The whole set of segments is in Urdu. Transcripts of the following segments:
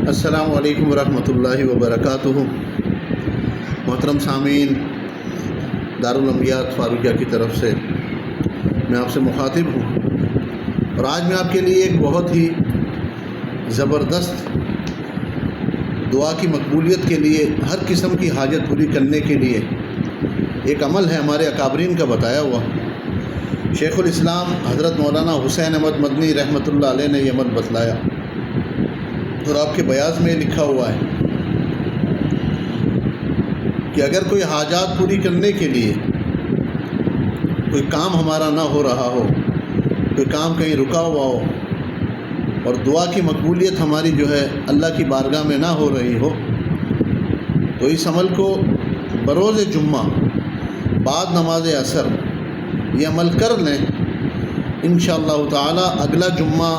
السلام علیکم ورحمۃ اللہ وبرکاتہ۔ محترم سامعین، دارالانبیاء فاروقیہ کی طرف سے میں آپ سے مخاطب ہوں، اور آج میں آپ کے لیے ایک بہت ہی زبردست دعا کی مقبولیت کے لیے، ہر قسم کی حاجت پوری کرنے کے لیے ایک عمل ہے ہمارے اکابرین کا بتایا ہوا۔ شیخ الاسلام حضرت مولانا حسین احمد مدنی رحمۃ اللہ علیہ نے یہ عمل بتلایا، اور آپ کے بیاض میں لکھا ہوا ہے کہ اگر کوئی حاجات پوری کرنے کے لیے کوئی کام ہمارا نہ ہو رہا ہو، کوئی کام کہیں رکا ہوا ہو، اور دعا کی مقبولیت ہماری جو ہے اللہ کی بارگاہ میں نہ ہو رہی ہو، تو اس عمل کو بروز جمعہ بعد نماز عصر یہ عمل کر لیں، انشاءاللہ تعالی اگلا جمعہ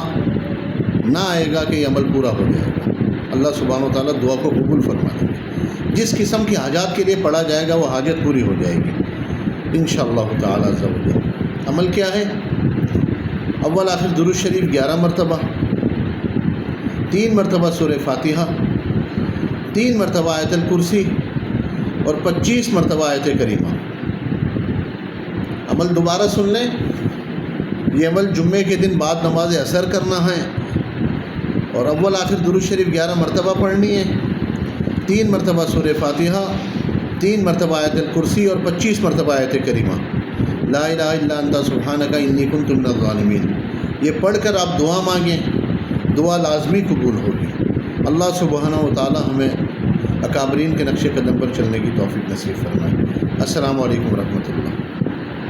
نہ آئے گا کہ یہ عمل پورا ہو جائے گا۔ اللہ سبحانہ و تعالیٰ دعا کو قبول فرما لیں گے۔ جس قسم کی حاجات کے لیے پڑھا جائے گا وہ حاجت پوری ہو جائے گی انشاءاللہ تعالی عز و جل۔ عمل کیا ہے؟ اول آخر درود شریف 11 مرتبہ، 3 مرتبہ سورہ فاتحہ، 3 مرتبہ آیت الکرسی، اور 25 مرتبہ آیت کریمہ۔ عمل دوبارہ سن لیں، یہ عمل جمعے کے دن بعد نماز عصر کرنا ہے، اور اول آخر درود شریف 11 مرتبہ پڑھنی ہے، 3 مرتبہ سورہ فاتحہ، 3 مرتبہ آیت الکرسی، اور 25 مرتبہ آیت کریمہ۔ لا الہ الا انت سبحانک انی کنت من الظالمین۔ یہ پڑھ کر آپ دعا مانگیں، دعا لازمی قبول ہوگی۔ اللہ سبحانہ و تعالی ہمیں اکابرین کے نقش قدم پر چلنے کی توفیق نصیب فرمائے۔ السلام علیکم ورحمۃ اللہ۔